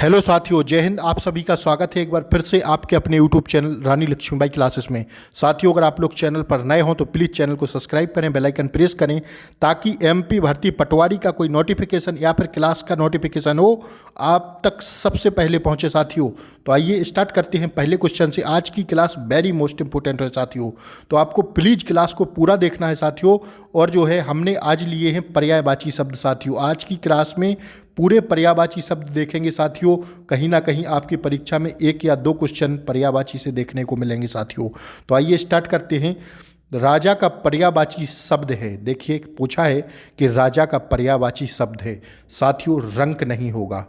Hello साथियों, जय हिंद। आप सभी का स्वागत है एक बार फिर से आपके अपने यूट्यूब चैनल रानी लक्ष्मीबाई क्लासेस में। साथियों, अगर आप लोग चैनल पर नए हों तो प्लीज़ चैनल को सब्सक्राइब करें, बेल आइकन प्रेस करें ताकि एमपी भर्ती पटवारी का कोई नोटिफिकेशन या फिर क्लास का नोटिफिकेशन हो आप तक सबसे पहले पहुंचे। साथियों, तो आइए स्टार्ट करते हैं पहले क्वेश्चन से। आज की क्लास वेरी मोस्ट इंपॉर्टेंट है साथियों, तो आपको प्लीज़ क्लास को पूरा देखना है साथियों। और जो है हमने आज लिए हैं पर्यायवाची शब्द साथियों। आज की क्लास में पूरे पर्यायवाची शब्द देखेंगे साथियों। कहीं ना कहीं आपकी परीक्षा में एक या दो क्वेश्चन पर्यायवाची से देखने को मिलेंगे साथियों। तो आइए स्टार्ट करते हैं। राजा का पर्यायवाची शब्द है, देखिए पूछा है कि राजा का पर्यायवाची शब्द है साथियों। रंक नहीं होगा,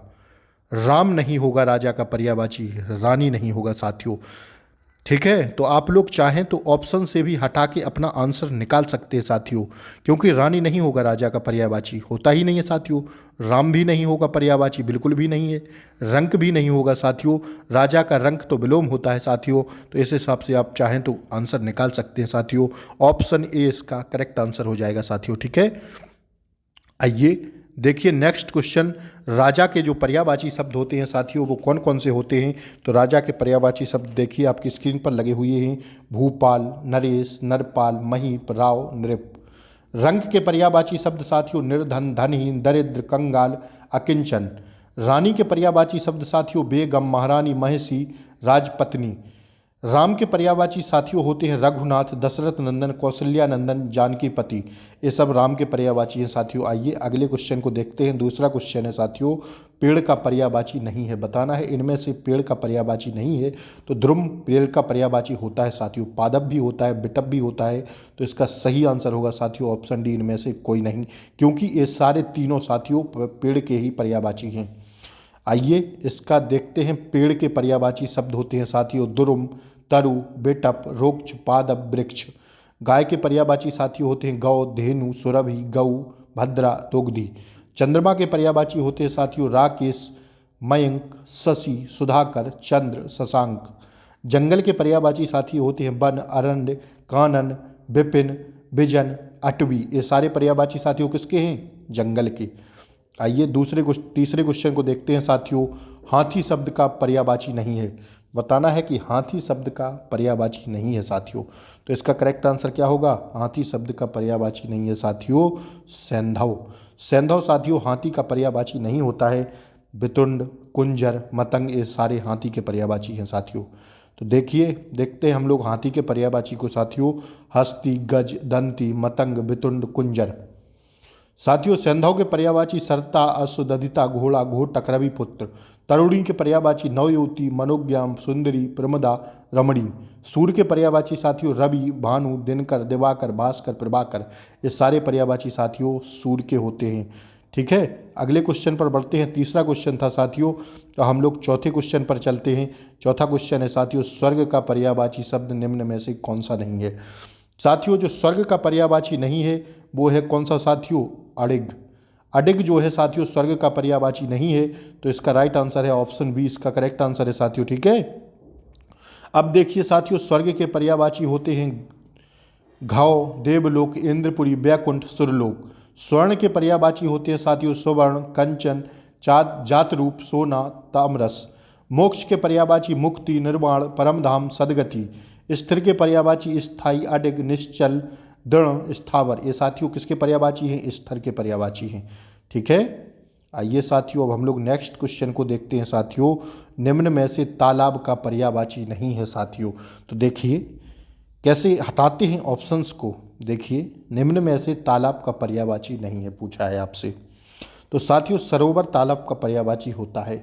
राम नहीं होगा, राजा का पर्यायवाची रानी नहीं होगा साथियों। ठीक है, तो आप लोग चाहें तो ऑप्शन से भी हटा के अपना आंसर निकाल सकते हैं साथियों, क्योंकि रानी नहीं होगा राजा का पर्यायवाची, होता ही नहीं है साथियों। राम भी नहीं होगा पर्यायवाची, बिल्कुल भी नहीं है। रंक भी नहीं होगा साथियों, राजा का रंक तो विलोम होता है साथियों। तो इस हिसाब से आप चाहें तो आंसर निकाल सकते हैं साथियों। ऑप्शन ए इसका करेक्ट आंसर हो जाएगा साथियों। ठीक है, आइए देखिए नेक्स्ट क्वेश्चन। राजा के जो पर्यायवाची शब्द होते हैं साथियों वो कौन कौन से होते हैं? तो राजा के पर्यायवाची शब्द देखिए आपकी स्क्रीन पर लगे हुए हैं। भूपाल, नरेश, नरपाल, महीप, राव, नृप। रंक के पर्यायवाची शब्द साथियों निर्धन, धनहीन, दरिद्र, कंगाल, अकिंचन। रानी के पर्यायवाची शब्द साथियों बेगम, महारानी, महिषी, राजपत्नी। राम के पर्यायवाची साथियों होते हैं रघुनाथ, दशरथ नंदन, कौशल्या नंदन, जानकी पति। ये सब राम के पर्यायवाची हैं साथियों। आइए अगले क्वेश्चन को देखते हैं। दूसरा क्वेश्चन है साथियों, पेड़ का पर्यायवाची नहीं है, बताना है इनमें से पेड़ का पर्यायवाची नहीं है। तो ध्रुम पेड़ का पर्यायवाची होता है साथियों। पादप भी होता है, बिटप भी होता है। तो इसका सही आंसर होगा साथियों ऑप्शन डी, इनमें से कोई नहीं, क्योंकि ये सारे तीनों साथियों पेड़ के ही पर्यायवाची हैं। आइए इसका देखते हैं। पेड़ के पर्यायवाची शब्द होते हैं साथियों द्रुम, तरु, बेटप, रोक्ष, पादप, वृक्ष। गाय के पर्यायवाची साथियों होते हैं गौ, धेनु, सुरभि, गऊ, भद्रा, दुग्धी। चंद्रमा के पर्यायवाची होते हैं साथियों राकेश, मयंक, शशि, सुधाकर, चंद्र, शशांक। जंगल के पर्यायवाची साथी होते हैं वन, अरण्य, कानन, विपिन, विजन, अटवी। ये सारे पर्यायवाची साथियों किसके हैं? जंगल के। आइए तीसरे क्वेश्चन को देखते हैं साथियों। हाथी शब्द का पर्यायवाची नहीं है, बताना है कि हाथी शब्द का पर्यायवाची नहीं है साथियों। तो इसका करेक्ट आंसर क्या होगा? हाथी शब्द का पर्यायवाची नहीं है साथियों सैंधव। सैंधव साथियों हाथी का पर्यायवाची नहीं होता है। वितुंड, कुंजर, मतंग ये सारे हाथी के पर्यायवाची हैं साथियों। तो देखते हैं हम लोग हाथी के पर्यायवाची को साथियों। हस्ती, गज, दंती, मतंग, वितुंड, कुंजर। साथियों सैंधव के पर्यायवाची सरता, अश्व, दधिता, घोड़ा, घोटक, रवि पुत्र। तरुणी के पर्यायवाची नवयुवती, मनोज्ञाम, सुंदरी, प्रमदा, रमणी। सूर्य के पर्यायवाची साथियों रवि, भानु, दिनकर, दिवाकर, भास्कर, प्रभाकर। ये सारे पर्यायवाची साथियों सूर्य के होते हैं। ठीक है, अगले क्वेश्चन पर बढ़ते हैं। तीसरा क्वेश्चन था साथियों, तो हम लोग चौथे क्वेश्चन पर चलते हैं। चौथा क्वेश्चन है साथियों, स्वर्ग का पर्यायवाची शब्द निम्न में से कौन सा नहीं है? साथियों जो स्वर्ग का पर्यायवाची नहीं है वो है कौन सा साथियों? अडिग। अडिग जो है साथियों स्वर्ग का पर्यायवाची नहीं है। तो इसका राइट आंसर है ऑप्शन बी, इसका करेक्ट आंसर है साथियों। ठीक है, अब देखिए साथियों स्वर्ग के पर्यायवाची होते हैं घाव, देवलोक, इंद्रपुरी, वैकुंठ, सुरलोक। स्वर्ण के पर्यायवाची होते हैं साथियों स्वर्ण, कंचन, जातरूप, सोना, तामरस। मोक्ष के पर्यायवाची मुक्ति, निर्वाण, परमधाम, सदगति। स्थिर के पर्यायवाची स्थायी, अडिग, निश्चल, दृढ़, स्थावर। ये साथियों किसके पर्यायवाची हैं? स्थिर के पर्यायवाची हैं। ठीक है, आइए साथियों अब हम लोग नेक्स्ट क्वेश्चन को देखते हैं साथियों। निम्न में से तालाब का पर्यायवाची नहीं है साथियों। तो देखिए कैसे हटाते हैं ऑप्शंस को। देखिए निम्न में से तालाब का पर्यायवाची नहीं है पूछा है आपसे। तो साथियों सरोवर तालाब का पर्यायवाची होता है।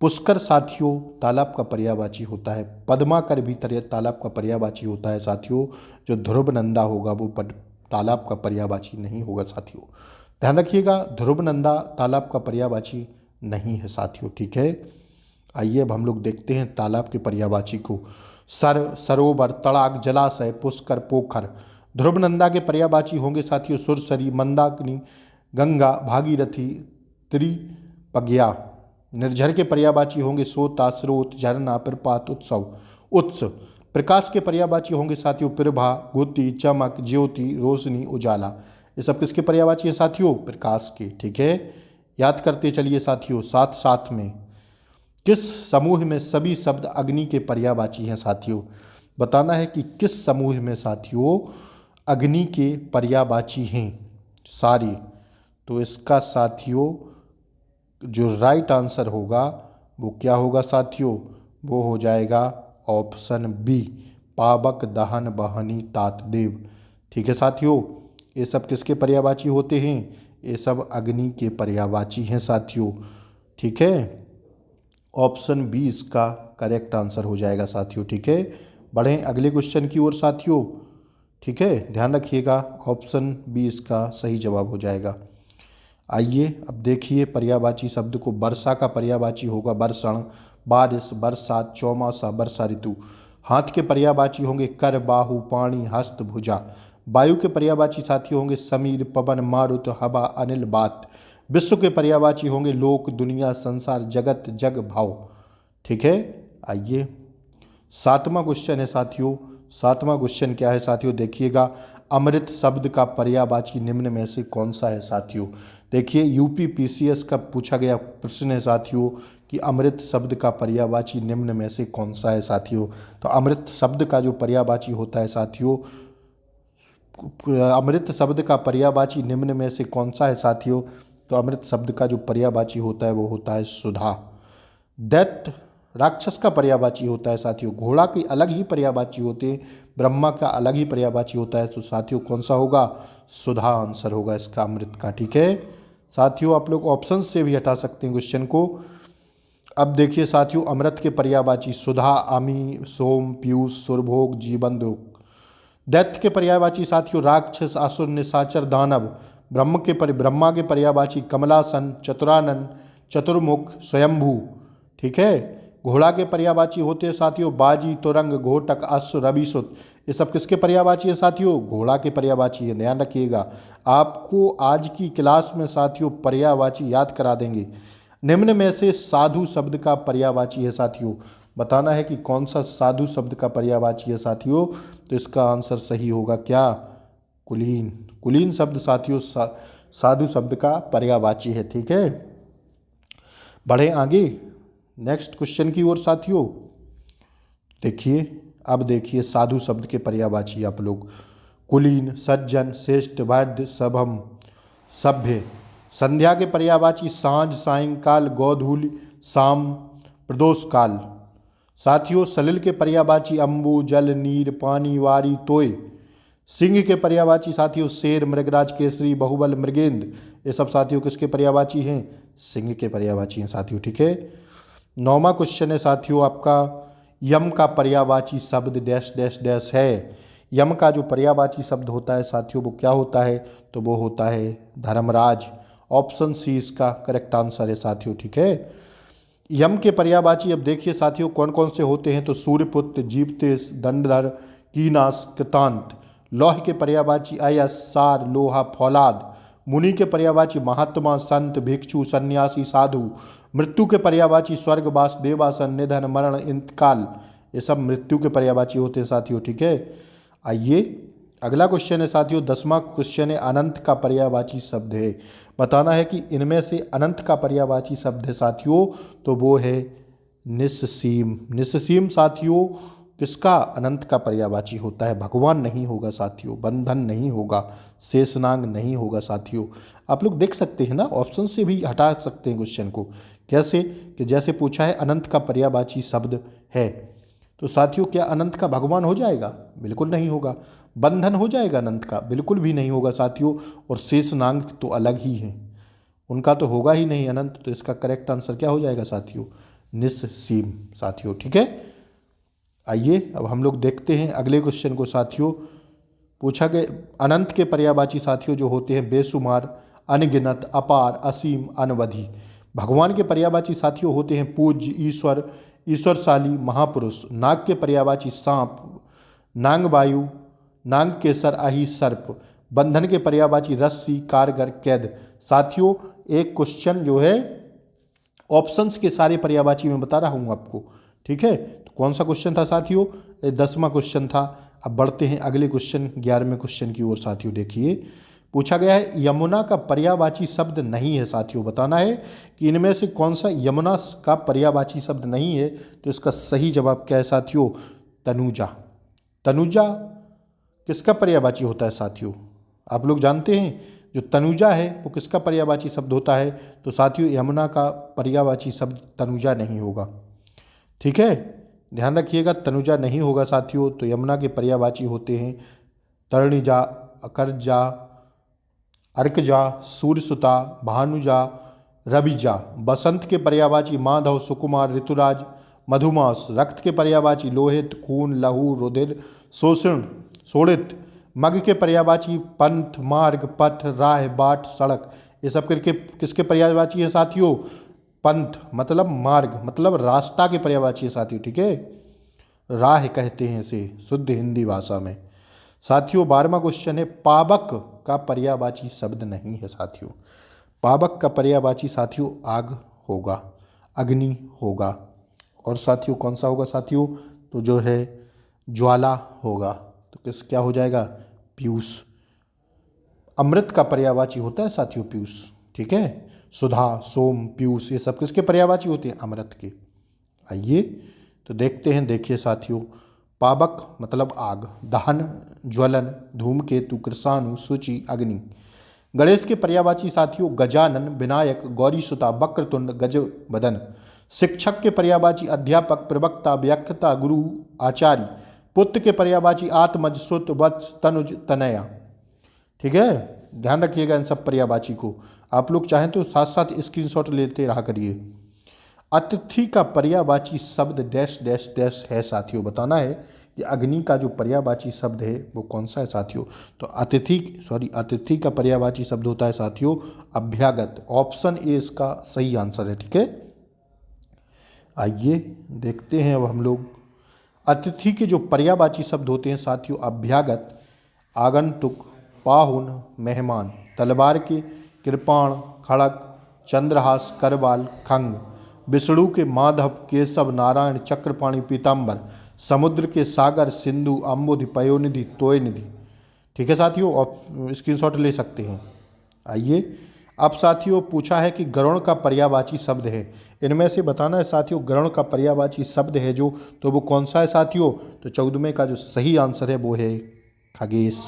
पुष्कर साथियों तालाब का पर्यायवाची होता है। पद्माकर भी तालाब का पर्यायवाची होता है साथियों। जो ध्रुवनंदा होगा वो तालाब का पर्यायवाची नहीं होगा साथियों। ध्यान रखिएगा, ध्रुवनंदा तालाब का पर्यायवाची नहीं है साथियों। ठीक है, आइए अब हम लोग देखते हैं तालाब के पर्यायवाची को। सरोवर, तड़ाक, जलाशय, पुष्कर, पोखर। ध्रुवनंदा के पर्यायवाची होंगे साथियों सुरसरी, मंदाकिनी, गंगा, भागीरथी, त्रिपज्ञा। निर्झर के पर्यायवाची होंगे सोता, स्रोत, झरना, प्रपात, उत्सव, उत्स। प्रकाश के पर्यायवाची होंगे साथियों प्रभा, ज्योति, चमक, ज्योति, रोशनी, उजाला। ये सब किसके पर्यायवाची हैं साथियों? प्रकाश के। ठीक है, याद करते चलिए साथियों साथ साथ में। किस समूह में सभी शब्द अग्नि के पर्यायवाची हैं साथियों? बताना है कि किस समूह में साथियों अग्नि के पर्यायवाची हैं सारे। तो इसका साथियों जो राइट आंसर होगा वो क्या होगा साथियों? वो हो जाएगा ऑप्शन बी, पावक दहन बहनी तात देव। ठीक है साथियों, ये सब किसके पर्यायवाची होते हैं? ये सब अग्नि के पर्यायवाची हैं साथियों। ठीक है, ऑप्शन बी इसका करेक्ट आंसर हो जाएगा साथियों। ठीक है, बढ़ें अगले क्वेश्चन की ओर साथियों। ठीक है, ध्यान रखिएगा, ऑप्शन बी इसका सही जवाब हो जाएगा। आइए अब देखिए पर्यायवाची शब्द को। वर्षा का पर्यायवाची होगा वर्षण, बारिश, बरसात, चौमासा, वर्षा ऋतु। हाथ के पर्यायवाची होंगे कर, बाहु, पाणी, हस्त, भुजा। वायु के पर्यायवाची साथी होंगे समीर, पवन, मारुत, हवा, अनिल, बात। विश्व के पर्यायवाची होंगे लोक, दुनिया, संसार, जगत, जग, भाव। ठीक है, आइए सातवां क्वेश्चन है साथियों। सातवां क्वेश्चन क्या है साथियों? देखिएगा, अमृत शब्द का पर्यायवाची निम्न में से कौन सा है साथियों? देखिए, यूपी पीसीएस का पूछा गया प्रश्न है साथियों कि अमृत शब्द का पर्यायवाची निम्न में से कौन सा है साथियों। तो अमृत शब्द का जो पर्यायवाची होता है साथियों, अमृत शब्द का पर्यायवाची निम्न में से कौन सा है साथियों? तो अमृत शब्द का जो पर्यायवाची होता है वो होता है सुधा। दैत्य राक्षस का पर्यायवाची होता है साथियों। घोड़ा की अलग ही पर्यायवाची होते हैं, ब्रह्मा का अलग ही पर्यायवाची होता है। तो साथियों कौन सा होगा? सुधा आंसर होगा इसका अमृत का। ठीक है साथियों, आप लोग ऑप्शन से भी हटा सकते हैं क्वेश्चन को। अब देखिए साथियों, अमृत के पर्यायवाची सुधा, आमी, सोम, पीयूष, सुरभोग, जीवन, दुख। दैत्य के पर्यायवाची साथियों राक्षस, असुर, निशाचर, दानव। ब्रह्मा के पर्यायवाची कमलासन, चतुरानन, चतुर्मुख, स्वयंभू। ठीक है, घोड़ा के पर्यायवाची होते हैं साथियों बाजी, तुरंग, घोटक, अश्व, रविसुत। ये सब किसके पर्यायवाची है साथियों? घोड़ा के पर्यायवाची है। ध्यान रखिएगा, आपको आज की क्लास में साथियों पर्यायवाची याद करा देंगे। निम्न में से साधु शब्द का पर्यायवाची है साथियों। बताना है कि कौन सा साधु शब्द का पर्यायवाची है साथियों। तो इसका आंसर सही होगा क्या? कुलीन। कुलीन शब्द साथियों साधु शब्द का पर्यायवाची है। ठीक है, बढ़े आगे नेक्स्ट क्वेश्चन की ओर साथियों। देखिए, अब देखिए साधु शब्द के पर्यायवाची आप लोग। कुलीन, सज्जन, श्रेष्ठ, वैद्य, सभम, सभ्य। संध्या के पर्यायवाची सांझ, सायंकाल, गोधूलि, शाम, प्रदोष काल। साथियों सलिल के पर्यायवाची अम्बु, जल, नीर, पानी, वारी, तोय। सिंह के पर्यायवाची साथियों शेर, मृगराज, केसरी, बहुबल, मृगेंद्र। ये सब साथियों किसके पर्यायवाची हैं? सिंह के पर्यायवाची हैं साथियों। ठीक है, नौवां क्वेश्चन है साथियों आपका, यम का पर्यायवाची शब्द डैश डैश डैश है। यम का जो पर्यायवाची शब्द होता है साथियों वो क्या होता है? तो वो होता है धर्मराज। ऑप्शन सी इसका करेक्ट आंसर है साथियों। ठीक है, यम के पर्यायवाची अब देखिए साथियों कौन कौन से होते हैं। तो सूर्यपुत्र, जीवतेश, दंडधर, कीनास, कृतांत। लौह के पर्यायवाची अयस, सार, लोहा, फौलाद। मुनि के पर्यायवाची महात्मा, संत, भिक्षु, सन्यासी, साधु। मृत्यु के पर्यायवाची स्वर्गवास, देवासन, निधन, मरण, इंतकाल। ये सब मृत्यु के पर्यायवाची होते हैं साथियों। ठीक है, आइए अगला क्वेश्चन है साथियों, 10वां क्वेश्चन है अनंत का पर्यायवाची शब्द है। बताना है कि इनमें से अनंत का पर्यायवाची शब्द है साथियों। तो वो है निस्सीम। निस्सीम साथियों किसका? अनंत का पर्यायवाची होता है। भगवान नहीं होगा साथियों, बंधन नहीं होगा, शेषनाग नहीं होगा साथियों। आप लोग देख सकते हैं ना, ऑप्शन से भी हटा सकते हैं क्वेश्चन को। कैसे? कि जैसे पूछा है अनंत का पर्यायवाची शब्द है, तो साथियों क्या अनंत का भगवान हो जाएगा? बिल्कुल नहीं होगा। बंधन हो जाएगा अनंत का? बिल्कुल भी नहीं होगा साथियों। और शेषनाग तो अलग ही है, उनका तो होगा ही नहीं अनंत। तो इसका करेक्ट आंसर क्या हो जाएगा साथियों? निस्सीम साथियों। ठीक है, आइए अब हम लोग देखते हैं अगले क्वेश्चन को साथियों। पूछा गया अनंत के पर्यायवाची साथियों जो होते हैं बेशुमार, अनगिनत, अपार, असीम, अनवधि। भगवान के पर्यायवाची साथियों होते हैं पूज्य, ईश्वर, ईश्वरशाली, महापुरुष। नाग के पर्यायवाची सांप, नांगवायु, नांग केसर, आही, सर्प। बंधन के पर्यायवाची रस्सी, कारगर, कैद। साथियों एक क्वेश्चन जो है ऑप्शंस के सारे पर्यायवाची मैं बता रहा हूँ आपको। ठीक है, तो कौन सा क्वेश्चन था साथियों? 10वां क्वेश्चन था। अब बढ़ते हैं अगले क्वेश्चन 11वें क्वेश्चन की ओर साथियों। देखिए पूछा गया है यमुना का पर्यायवाची शब्द नहीं है साथियों, बताना है कि इनमें से कौन सा यमुना का पर्यायवाची शब्द नहीं है। तो इसका सही जवाब क्या है साथियों? तनुजा। तनुजा किसका पर्यायवाची होता है साथियों? आप लोग जानते हैं जो तनुजा है वो किसका पर्यायवाची शब्द होता है? तो साथियों यमुना का पर्यायवाची शब्द तनुजा नहीं होगा। ठीक है, ध्यान रखिएगा, तनुजा नहीं होगा साथियों। तो यमुना के पर्यायवाची होते हैं तरणिजा, अकरजा, अर्कजा, सूर्यसुता, भानुजा, रविजा। बसंत के पर्यायवाची माधव, सुकुमार, ऋतुराज, मधुमास। रक्त के पर्यायवाची लोहित, खून, लहू, रुधिर, शोषण, शोणित। मग के पर्यायवाची पंथ, मार्ग, पथ, राह, बाट, सड़क। ये सब करके किसके पर्यायवाची है साथियों? पंथ मतलब मार्ग मतलब रास्ता के पर्यायवाची है साथियों। ठीक है, राह कहते हैं इसे शुद्ध हिंदी भाषा में। साथियों 12वां क्वेश्चन है पावक का पर्यायवाची शब्द नहीं है साथियों। पावक का पर्यायवाची साथियों आग होगा, अग्नि होगा। और साथियों कौन सा होगा साथियों? तो जो है ज्वाला होगा। तो किस क्या हो जाएगा? पीयूष। अमृत का पर्यायवाची होता है साथियों पीयूष। ठीक है, सुधा, सोम, पीयूष ये सब किसके पर्यायवाची होते हैं? अमृत के। आइए तो देखते हैं, देखिए साथियों, पावक मतलब आग, दहन, ज्वलन, धूमकेतु, कृषाणु, सूचि, अग्नि। गणेश के पर्यायवाची साथियों गजानन, विनायक, गौरीसुता, वक्रतुंड, गजवदन। शिक्षक के पर्यायवाची अध्यापक, प्रवक्ता, व्याख्याता, गुरु, आचार्य। पुत्र के पर्यायवाची आत्मज, सुत, वत्स, तनुज, तनया। ठीक है, ध्यान रखिएगा इन सब पर्यायवाची को। आप लोग चाहें तो साथ साथ स्क्रीनशॉट लेते रहा करिए। अतिथि का पर्यायवाची शब्द डैश डैश डैश है साथियों, बताना है कि अग्नि का जो पर्यायवाची शब्द है वो कौन सा है साथियों। तो अतिथि का पर्यायवाची शब्द होता है साथियों अभ्यागत। ऑप्शन ए इसका सही आंसर है। ठीक है, आइए देखते हैं अब हम लोग अतिथि के जो पर्यायवाची शब्द होते हैं साथियों अभ्यागत, आगंतुक, पाहुन, मेहमान। तलवार के कृपाण, खड़ग, चंद्रहास, करवाल, खंग। विष्णु के माधव, केशव, नारायण, चक्रपाणि, पीताम्बर। समुद्र के सागर, सिंधु, अम्बुधि, पयोनिधि, तोयनिधि। ठीक है साथियों, आप स्क्रीनशॉट ले सकते हैं। आइए अब साथियों पूछा है कि गरुण का पर्यायवाची शब्द है, इनमें से बताना है साथियों गरुण का पर्यायवाची शब्द है जो, तो वो कौन सा है साथियों। तो 14वें का जो सही आंसर है वो है खगेश।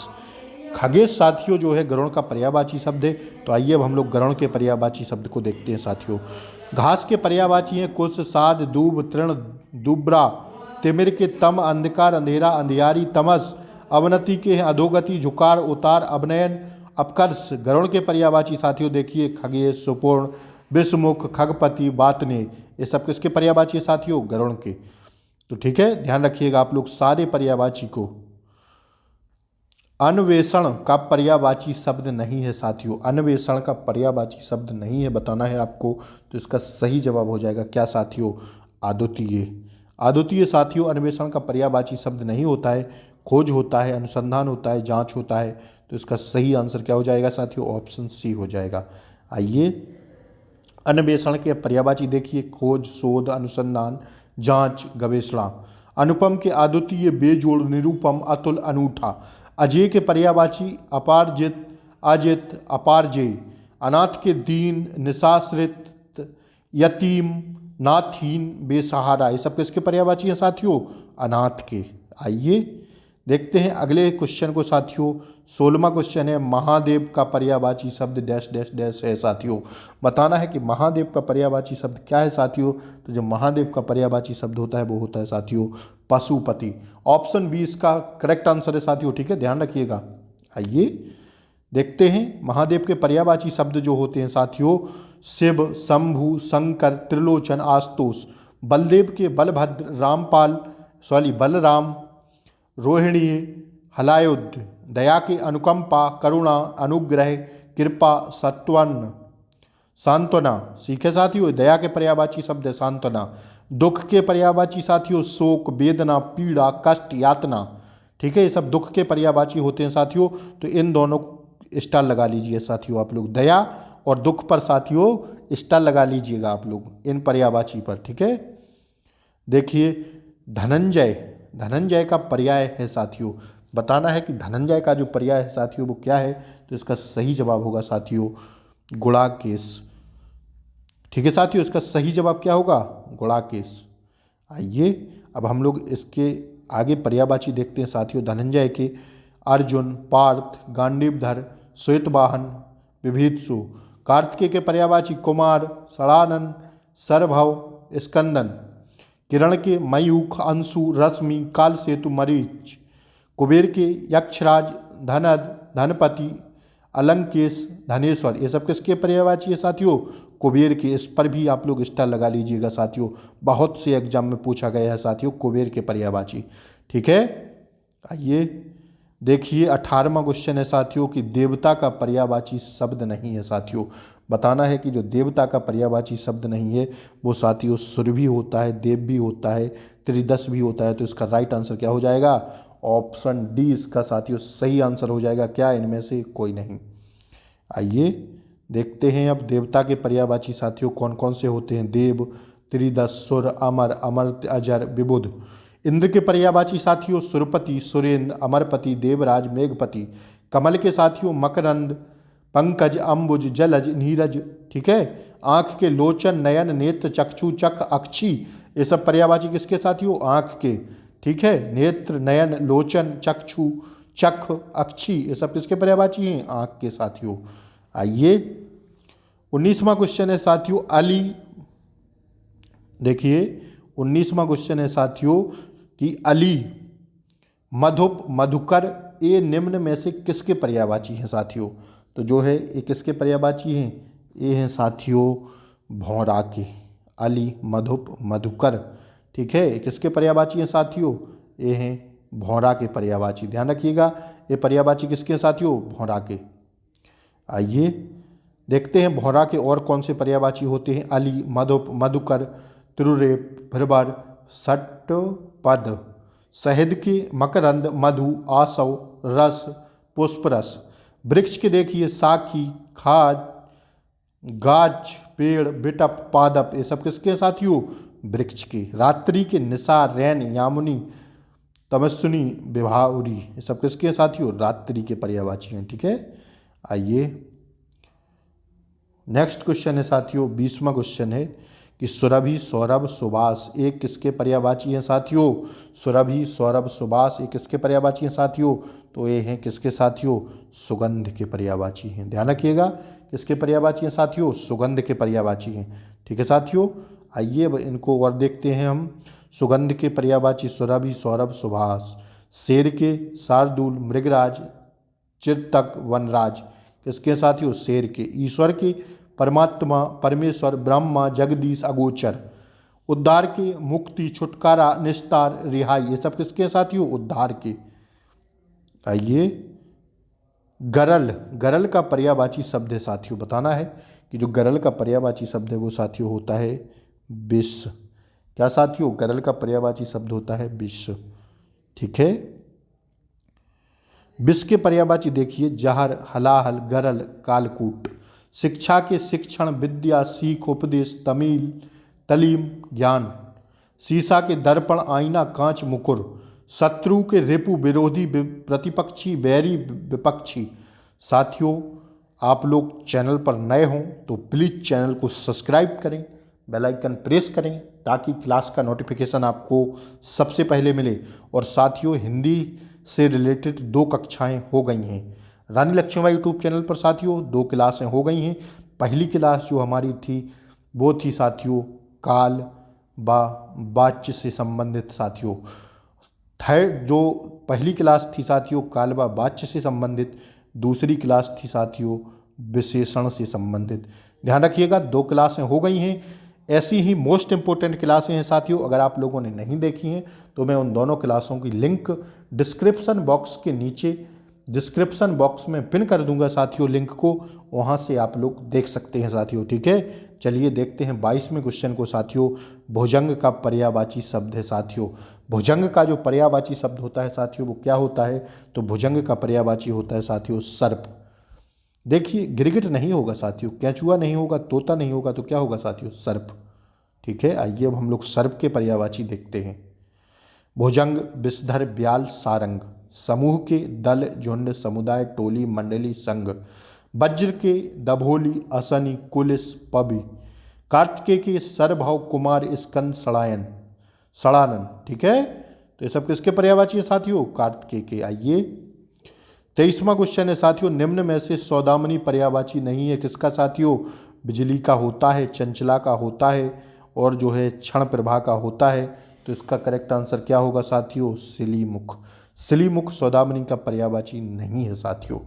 खगेश साथियों जो है गरुण का पर्यायवाची शब्द है। तो आइए अब हम लोग गरुण के पर्यायवाची शब्द को देखते हैं साथियों। घास के पर्यायवाची हैं कुश, साध, दूब, तृण, दुब्रा। तिमिर के तम, अंधकार, अंधेरा, अंधियारी, तमस। अवनति के हैं अधोगति, झुकार, उतार, अवनयन, अपकर्ष। गरुण के पर्यायवाची साथियों देखिए खगेश, सुपूर्ण, विषमुख, खगपति, वातने। ये सब किसके पर्यायवाची है साथियों? गरुण के। तो ठीक है, ध्यान रखिएगा आप लोग सारे पर्यायवाची को। अन्वेषण का पर्यायवाची शब्द नहीं है साथियों। अन्वेषण का पर्यायवाची शब्द नहीं है, बताना है आपको। तो इसका सही जवाब हो जाएगा क्या साथियों? अद्वितीय। अद्वितीय साथियों अन्वेषण का पर्यायवाची शब्द नहीं होता है। खोज होता है, अनुसंधान होता है, जांच होता है। तो इसका सही आंसर क्या हो जाएगा साथियों? ऑप्शन सी हो जाएगा। आइए अन्वेषण के पर्यायवाची देखिए खोज, शोध, अनुसंधान, जांच, गवेषणा। अनुपम के अद्वितीय, बेजोड़, निरूपम, अतुल, अनूठा। अजय के पर्यायवाची अपारजित, अजित, अपारजेय। अनाथ के दीन, निशाश्रित, यतीम, नाथहीन, बेसहारा। ये सब किसके पर्यायवाची हैं साथियों? अनाथ के। आइए देखते हैं अगले क्वेश्चन को साथियों। 16वां क्वेश्चन है महादेव का पर्यायवाची शब्द डैश डैश डैश है साथियों। बताना है कि महादेव का पर्यायवाची शब्द क्या है साथियों। तो जो महादेव का पर्यायवाची शब्द होता है वो होता है साथियों पशुपति। ऑप्शन बी इसका करेक्ट आंसर है साथियों। ठीक है, ध्यान रखिएगा। आइए देखते हैं महादेव के पर्यायवाची शब्द जो होते हैं साथियों शिव, शंभु, शंकर, त्रिलोचन, आशुतोष। बलदेव के बलभद्र, बलराम, रोहिणी, हलायुध। दया के अनुकंपा, करुणा, अनुग्रह, कृपा, सांत्वना। सीखे साथियों दया के पर्यायवाची शब्द है सांत्वना। दुख के पर्यायवाची साथियों शोक, वेदना, पीड़ा, कष्ट, यातना। ठीक है, ये सब दुख के पर्यायवाची होते हैं साथियों। तो इन दोनों स्टार लगा लीजिए साथियों आप लोग, दया और दुख पर साथियों स्टार लगा लीजिएगा आप लोग इन पर्यायवाची पर। ठीक है, देखिए धनंजय का पर्याय है साथियों बताना है कि धनंजय का जो पर्याय है साथियों वो क्या है। तो इसका सही जवाब होगा साथियों गुणाकेश। ठीक है साथियों, इसका सही जवाब क्या होगा? गुणाकेश। आइए अब हम लोग इसके आगे पर्यायवाची देखते हैं साथियों धनंजय के। अर्जुन, पार्थ, गांडीवधर, श्वेतवाहन, विभीषु। कार्तिकेय के पर्यायवाची कुमार, षडानन, सरभव, स्कंदन। किरण के मयूख, अंशु, रश्मि, कालसेतु, मरीच। कुबेर के यक्षराज, धनद, धनपति, अलंकेश, धनेश्वर। ये सब किसके पर्यायवाची है साथियों? कुबेर के। इस पर भी आप लोग स्टार लगा लीजिएगा साथियों, बहुत से एग्जाम में पूछा गया है साथियों कुबेर के पर्यायवाची। ठीक है, आइए देखिए 18वां क्वेश्चन है साथियों कि देवता का पर्यायवाची शब्द नहीं है साथियों। बताना है कि जो देवता का पर्यायवाची शब्द नहीं है वो साथियों सुर भी होता है, देव भी होता है, त्रिदश भी होता है। तो इसका राइट आंसर क्या हो जाएगा? ऑप्शन डी इसका साथियों सही आंसर हो जाएगा। क्या इनमें से कोई नहीं? आइए देखते हैं अब देवता के पर्यायवाची साथियों कौन कौन से होते हैं। देव, त्रिदश, सुर, अमर, अमर्त्य, अजर, विबुध। इंद्र के पर्यायवाची साथियों सुरपति, सुरेंद्र, अमरपति, देवराज, मेघपति। कमल के साथियों मकरंद, पंकज, अंबुज, जलज, नीरज। ठीक है, आंख के लोचन, नयन, नेत्र, चक्षु, चक, अक्षी। ये सब पर्यायवाची किसके साथियों? आंख के। ठीक है, नेत्र, नयन, लोचन, चक्षु, चख, अक्षी, ये सब किसके पर्यायवाची हैं? आंख के साथियों। आइए 19वां क्वेश्चन है साथियों अली। देखिए 19वां क्वेश्चन है साथियों कि अली, मधुप, मधुकर, ये निम्न में से किसके पर्यायवाची हैं साथियों? तो जो है ये किसके पर्यायवाची हैं? ये हैं साथियों भौरा के। अली, मधुप, मधुकर। ठीक है, किसके पर्यायवाची हैं साथियों? ये हैं भौरा के पर्यायवाची। ध्यान रखिएगा ये पर्यायवाची किसके हैं साथियों? भौरा के। आइए देखते हैं भौरा के और कौन से पर्यायवाची होते हैं। अली, मधुप, मधुकर, त्रिरेप, भ्रबर, सट्टपद। शहद के मकरंद, मधु, आसव, रस, पुष्परस। वृक्ष के देखिए साखी, खाद, गाछ, पेड़, बिटप, पादप। ये सब किसके साथियों? वृक्ष के। रात्रि के निसार, रैन, यामुनी, तमस्विनी, विभावरी। ये सब किसके साथियों? रात्रि के पर्यायवाची हैं। ठीक है, आइए नेक्स्ट क्वेश्चन है साथियों 20वां क्वेश्चन है कि सुरभि, सौरभ, सुबास ये किसके पर्यायवाची हैं साथियों? सुरभि, सौरभ, सुबास ये किसके पर्यायवाची हैं साथियों? तो ये हैं किसके साथियों? सुगंध के पर्यायवाची हैं। ध्यान रखिएगा किसके पर्यायवाची हैं साथियों? सुगंध के पर्यायवाची हैं। ठीक है साथियों, आइए इनको और देखते हैं हम। सुगंध के पर्यायवाची सुरभि, सौरभ, सुबास। शेर के शार्दूल, मृगराज, चिरतक, वनराज। किसके साथियों? शेर के। ईश्वर के परमात्मा, परमेश्वर, ब्रह्मा, जगदीश, अगोचर। उद्धार के मुक्ति, छुटकारा, निस्तार, रिहाई। ये सब किसके साथियों? उद्धार के। आइए गरल, गरल का पर्यायवाची शब्द है साथियों। बताना है कि जो गरल का पर्यायवाची शब्द है वो साथियों होता है विष। क्या साथियों? गरल का पर्यायवाची शब्द होता है विष। ठीक है, विष के पर्यायवाची देखिए जहर, हलाहल, गरल, कालकूट। शिक्षा के शिक्षण, विद्या, सीख, उपदेश, तमील, तलीम, ज्ञान। शीशा के दर्पण, आईना, कांच, मुकुर। शत्रु के रिपु, विरोधी, प्रतिपक्षी, बैरी, विपक्षी। साथियों आप लोग चैनल पर नए हों तो प्लीज़ चैनल को सब्सक्राइब करें, बेल आइकन प्रेस करें ताकि क्लास का नोटिफिकेशन आपको सबसे पहले मिले। और साथियों हिंदी से रिलेटेड 2 कक्षाएं हो गई हैं रानी लक्ष्मीबाई यूट्यूब चैनल पर साथियों। 2 क्लासें हो गई हैं। पहली क्लास जो हमारी थी वो थी साथियों काल व वाच्य से संबंधित साथियों। थर्ड जो पहली क्लास थी साथियों काल व वाच्य से संबंधित। दूसरी क्लास थी साथियों विशेषण से संबंधित। ध्यान रखिएगा 2 क्लासें हो गई हैं। ऐसी ही मोस्ट इंपॉर्टेंट क्लासें हैं साथियों। अगर आप लोगों ने नहीं देखी हैं तो मैं उन दोनों क्लासों की लिंक डिस्क्रिप्शन बॉक्स के नीचे डिस्क्रिप्शन बॉक्स में पिन कर दूंगा साथियों लिंक को, वहां से आप लोग देख सकते हैं साथियों। ठीक है, चलिए देखते हैं 22वें क्वेश्चन को साथियों। भुजंग का पर्यायवाची शब्द है साथियों। भुजंग का जो पर्यायवाची शब्द होता है साथियों वो क्या होता है? तो भुजंग का पर्यायवाची होता है साथियों सर्प। देखिए गिरगिट नहीं होगा साथियों, केंचुआ नहीं होगा, तोता नहीं होगा, तो क्या होगा साथियों? सर्प। ठीक है, आइए अब हम लोग सर्प के पर्यायवाची देखते हैं। भुजंग, विषधर, ब्याल, सारंग। समूह के, दल, झुंड, समुदाय, टोली, मंडली, संघ। वज्र के दभोली, असनी, कुलिस, पबि। कार्तिकेय के सरभव, कुमार, स्कंद, सड़ायन, सड़ानन। ठीक है, तो ये सब किसके पर्यायवाची है साथियों? कार्तिकेय के। आइए 23वां क्वेश्चन है साथियों, निम्न में से सौदामनी पर्यायवाची नहीं है, किसका साथियों? बिजली का होता है, चंचला का होता है, और जो है क्षण प्रभा का होता है। तो इसका करेक्ट आंसर क्या होगा साथियों? सिलीमुख। सिलीमुख सौदामनी का पर्यायवाची नहीं है साथियों।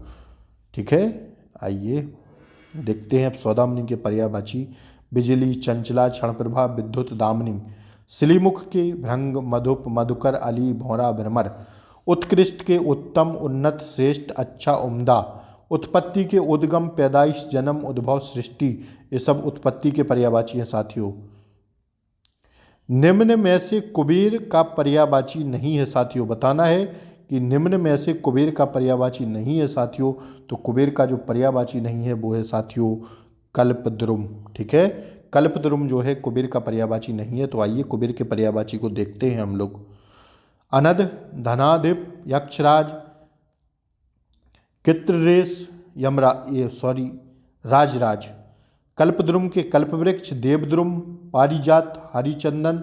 ठीक है, आइए देखते हैं अब सौदामनी के पर्यायवाची। बिजली, चंचला, क्षण प्रभा, विद्युत, दामिनी। सिलीमुख के भृंग, मधुप, मधुकर, अली, भौरा, भ्रमर। उत्कृष्ट के उत्तम, उन्नत, श्रेष्ठ, अच्छा, उम्दा। उत्पत्ति के उद्गम, पैदाइश, जन्म, उद्भव, सृष्टि। ये सब उत्पत्ति के पर्यायवाची हैं साथियों। निम्न में से कुबेर का पर्यायवाची नहीं है साथियों। बताना है कि निम्न में से कुबेर का पर्यायवाची नहीं है साथियों। तो कुबेर का जो पर्यायवाची नहीं है वो है साथियों कल्पद्रुम। ठीक है, कल्पद्रुम जो है कुबेर का पर्यायवाची नहीं है। तो आइए कुबेर के पर्यायवाची को देखते हैं हम लोग। अनद, धनाधिप, यक्षराज, कित्ररेश, राजराज। कल्पद्रुम के कल्पवृक्ष, देवद्रुम, पारिजात, हरिचंदन,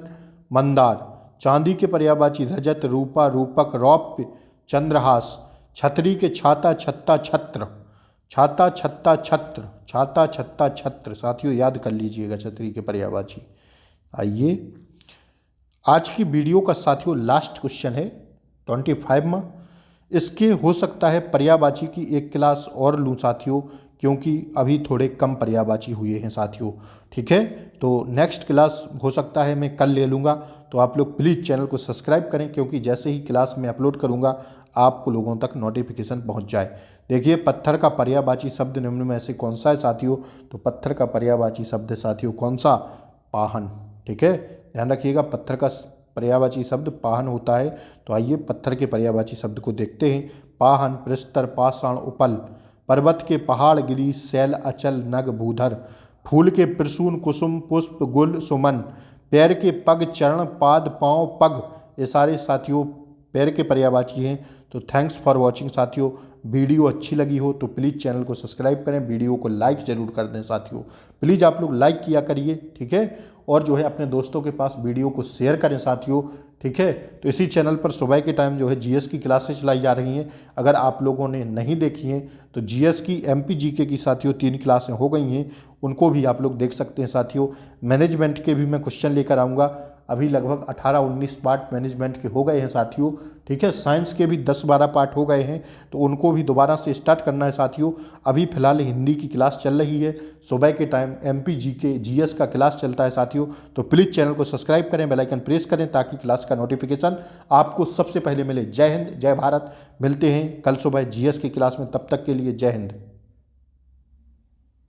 मंदार। चांदी के पर्यायवाची रजत, रूपा, रूपक, रौप्य, चंद्रहास। छतरी के छाता, छत्ता, छत्र। छाता, छत्ता, छत्र, छाता, छत्ता, छत्र। साथियों याद कर लीजिएगा छतरी के पर्यायवाची। आइए आज की वीडियो का साथियों लास्ट क्वेश्चन है 25वां। इसके हो सकता है पर्यायवाची की एक क्लास और लूँ साथियों, क्योंकि अभी थोड़े कम पर्यायवाची हुए हैं साथियों। ठीक है, तो नेक्स्ट क्लास हो सकता है मैं कल ले लूँगा। तो आप लोग प्लीज़ चैनल को सब्सक्राइब करें, क्योंकि जैसे ही क्लास में अपलोड करूँगा आप लोगों तक नोटिफिकेशन पहुँच जाए। देखिए पत्थर का पर्यायवाची शब्द निम्न में से कौन सा है साथियों? तो पत्थर का पर्यायवाची शब्द साथियों कौन सा? पाहन। ठीक है, ध्यान रखिएगा पत्थर का पर्यायवाची शब्द पाहन होता है। तो आइए पत्थर के पर्यायवाची शब्द को देखते हैं। पाहन, प्रस्तर, पाषाण, उपल। पर्वत के पहाड़, गिरी, शैल, अचल, नग, भूधर। फूल के प्रसून, कुसुम, पुष्प, गुल, सुमन। पैर के पग, चरण, पाद, पाँव, पग। ये सारे साथियों पैर के पर्यायवाची हैं। तो थैंक्स फॉर वॉचिंग साथियों। वीडियो अच्छी लगी हो तो प्लीज़ चैनल को सब्सक्राइब करें, वीडियो को लाइक ज़रूर कर दें साथियों। प्लीज़ आप लोग लाइक किया करिए। ठीक है, और जो है अपने दोस्तों के पास वीडियो को शेयर करें साथियों। ठीक है, तो इसी चैनल पर सुबह के टाइम जो है जीएस की क्लासेस चलाई जा रही हैं। अगर आप लोगों ने नहीं देखी हैं तो जीएस की, एमपी जीके की साथियों 3 क्लासें हो गई हैं, उनको भी आप लोग देख सकते हैं साथियों। मैनेजमेंट के भी मैं क्वेश्चन लेकर आऊँगा। अभी लगभग 18-19 पार्ट मैनेजमेंट के हो गए हैं साथियों। ठीक है, साइंस के भी 10-12 पार्ट हो गए हैं, तो उनको भी दोबारा से स्टार्ट करना है साथियों। अभी फिलहाल हिंदी की क्लास चल रही है सुबह के टाइम, एमपी जीके, जीएस का क्लास चलता है साथियों। तो प्लीज़ चैनल को सब्सक्राइब करें, बेल आइकन प्रेस करें, ताकि क्लास का नोटिफिकेशन आपको सबसे पहले मिले। जय हिंद, जय भारत। मिलते हैं कल सुबह जीएस की क्लास में, तब तक के लिए जय हिंद।